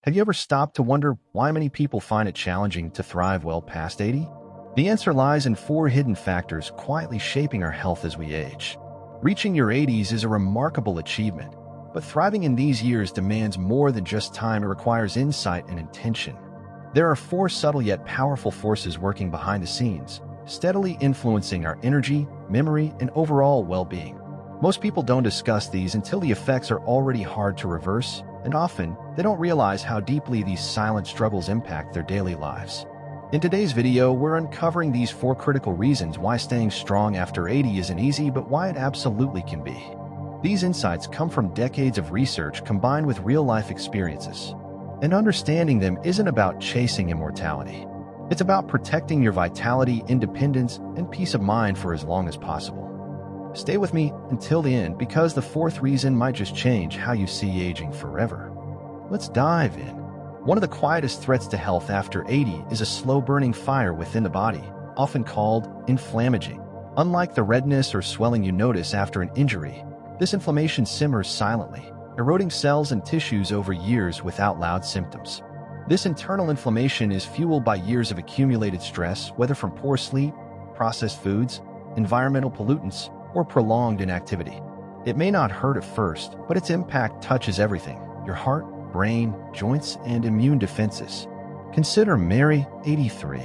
Have you ever stopped to wonder why many people find it challenging to thrive well past 80? The answer lies in four hidden factors quietly shaping our health as we age. Reaching your 80s is a remarkable achievement, but thriving in these years demands more than just time. It requires insight and intention. There are four subtle yet powerful forces working behind the scenes, steadily influencing our energy, memory, and overall well-being. Most people don't discuss these until the effects are already hard to reverse, and often, they don't realize how deeply these silent struggles impact their daily lives. In today's video, we're uncovering these four critical reasons why staying strong after 80 isn't easy, but why it absolutely can be. These insights come from decades of research combined with real-life experiences. And understanding them isn't about chasing immortality. It's about protecting your vitality, independence, and peace of mind for as long as possible. Stay with me until the end because the fourth reason might just change how you see aging forever. Let's dive in. One of the quietest threats to health after 80 is a slow-burning fire within the body, often called inflammaging. Unlike the redness or swelling you notice after an injury, this inflammation simmers silently, eroding cells and tissues over years without loud symptoms. This internal inflammation is fueled by years of accumulated stress, whether from poor sleep, processed foods, environmental pollutants, or prolonged inactivity. It may not hurt at first, but its impact touches everything: your heart, brain, joints, and immune defenses. Consider Mary, 83.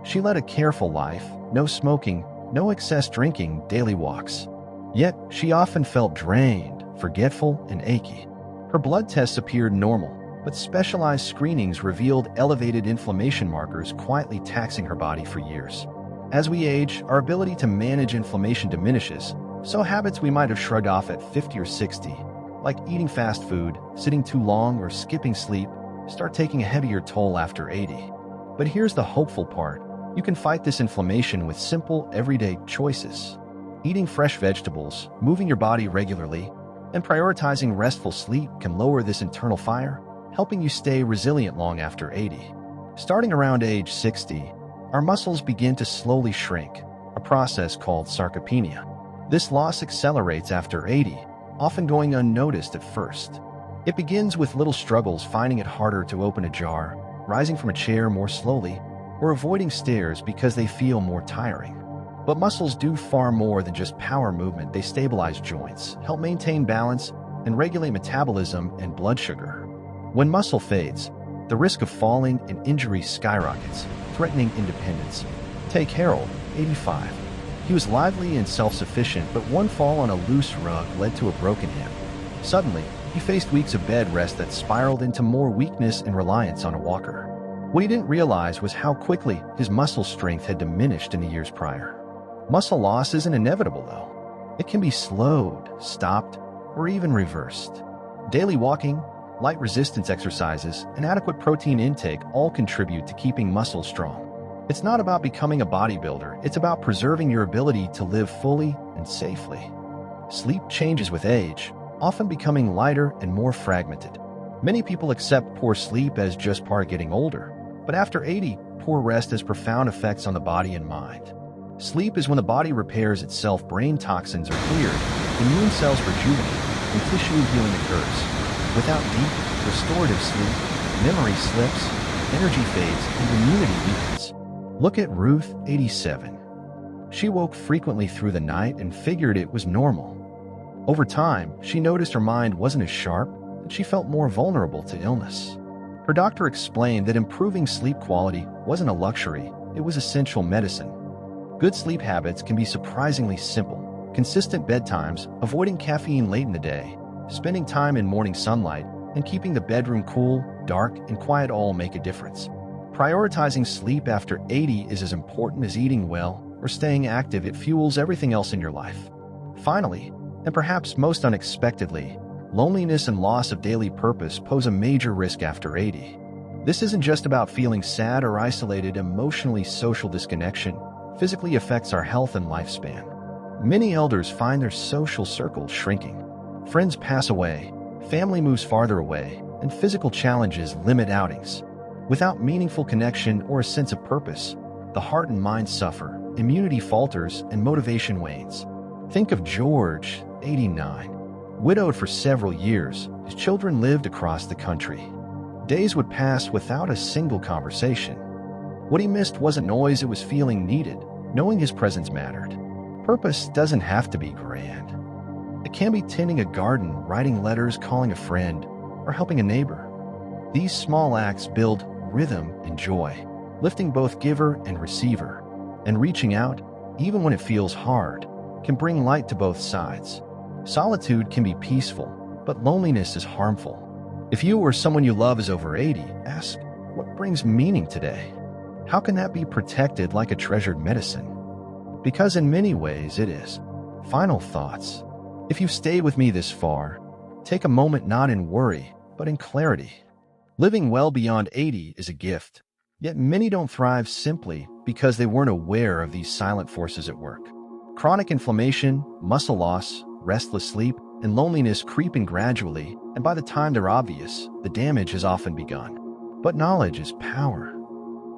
She led a careful life, no smoking, no excess drinking, daily walks. Yet, she often felt drained, forgetful, and achy. Her blood tests appeared normal, but specialized screenings revealed elevated inflammation markers quietly taxing her body for years. As we age, our ability to manage inflammation diminishes, so habits we might have shrugged off at 50 or 60, like eating fast food, sitting too long, or skipping sleep, start taking a heavier toll after 80. But here's the hopeful part. You can fight this inflammation with simple, everyday choices. Eating fresh vegetables, moving your body regularly, and prioritizing restful sleep can lower this internal fire, helping you stay resilient long after 80. Starting around age 60, our muscles begin to slowly shrink, a process called sarcopenia. This loss accelerates after 80, often going unnoticed at first. It begins with little struggles, finding it harder to open a jar, rising from a chair more slowly, or avoiding stairs because they feel more tiring. But muscles do far more than just power movement. They stabilize joints, help maintain balance, and regulate metabolism and blood sugar. When muscle fades, the risk of falling and injury skyrockets, threatening independence. Take Harold, 85. He was lively and self-sufficient, but one fall on a loose rug led to a broken hip. Suddenly, he faced weeks of bed rest that spiraled into more weakness and reliance on a walker. What he didn't realize was how quickly his muscle strength had diminished in the years prior. Muscle loss isn't inevitable, though. It can be slowed, stopped, or even reversed. Daily walking, light resistance exercises, and adequate protein intake all contribute to keeping muscles strong. It's not about becoming a bodybuilder, it's about preserving your ability to live fully and safely. Sleep changes with age, often becoming lighter and more fragmented. Many people accept poor sleep as just part of getting older, but after 80, poor rest has profound effects on the body and mind. Sleep is when the body repairs itself, brain toxins are cleared, immune cells rejuvenate, and tissue healing occurs. Without deep, restorative sleep, memory slips, energy fades, and immunity weakens. Look at Ruth, 87. She woke frequently through the night and figured it was normal. Over time, she noticed her mind wasn't as sharp, and she felt more vulnerable to illness. Her doctor explained that improving sleep quality wasn't a luxury, it was essential medicine. Good sleep habits can be surprisingly simple. Consistent bedtimes, avoiding caffeine late in the day, spending time in morning sunlight, and keeping the bedroom cool, dark, and quiet all make a difference. Prioritizing sleep after 80 is as important as eating well or staying active. It fuels everything else in your life. Finally, and perhaps most unexpectedly, loneliness and loss of daily purpose pose a major risk after 80. This isn't just about feeling sad or isolated. Emotionally, social disconnection physically affects our health and lifespan. Many elders find their social circles shrinking. Friends pass away, family moves farther away, and physical challenges limit outings. Without meaningful connection or a sense of purpose, the heart and mind suffer, immunity falters, and motivation wanes. Think of George, 89. Widowed for several years, his children lived across the country. Days would pass without a single conversation. What he missed wasn't noise, it was feeling needed, knowing his presence mattered. Purpose doesn't have to be grand. It can be tending a garden, writing letters, calling a friend, or helping a neighbor. These small acts build rhythm and joy, lifting both giver and receiver. And reaching out, even when it feels hard, can bring light to both sides. Solitude can be peaceful, but loneliness is harmful. If you or someone you love is over 80, ask, what brings meaning today? How can that be protected like a treasured medicine? Because in many ways it is. Final thoughts. If you've stayed with me this far, take a moment not in worry, but in clarity. Living well beyond 80 is a gift, yet many don't thrive simply because they weren't aware of these silent forces at work. Chronic inflammation, muscle loss, restless sleep, and loneliness creep in gradually, and by the time they're obvious, the damage has often begun. But knowledge is power.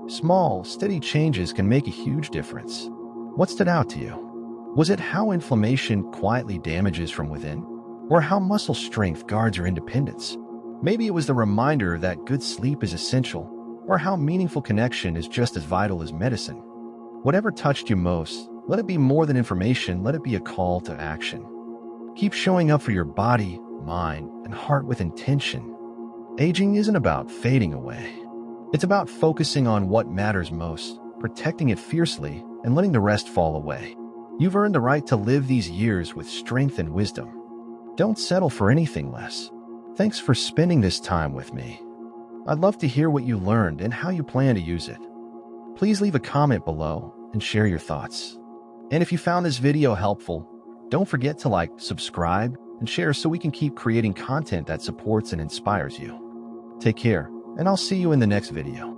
Small, steady changes can make a huge difference. What stood out to you? Was it how inflammation quietly damages from within? Or how muscle strength guards your independence? Maybe it was the reminder that good sleep is essential, or how meaningful connection is just as vital as medicine. Whatever touched you most, let it be more than information, let it be a call to action. Keep showing up for your body, mind, and heart with intention. Aging isn't about fading away. It's about focusing on what matters most, protecting it fiercely, and letting the rest fall away. You've earned the right to live these years with strength and wisdom. Don't settle for anything less. Thanks for spending this time with me. I'd love to hear what you learned and how you plan to use it. Please leave a comment below and share your thoughts. And if you found this video helpful, don't forget to like, subscribe, and share so we can keep creating content that supports and inspires you. Take care, and I'll see you in the next video.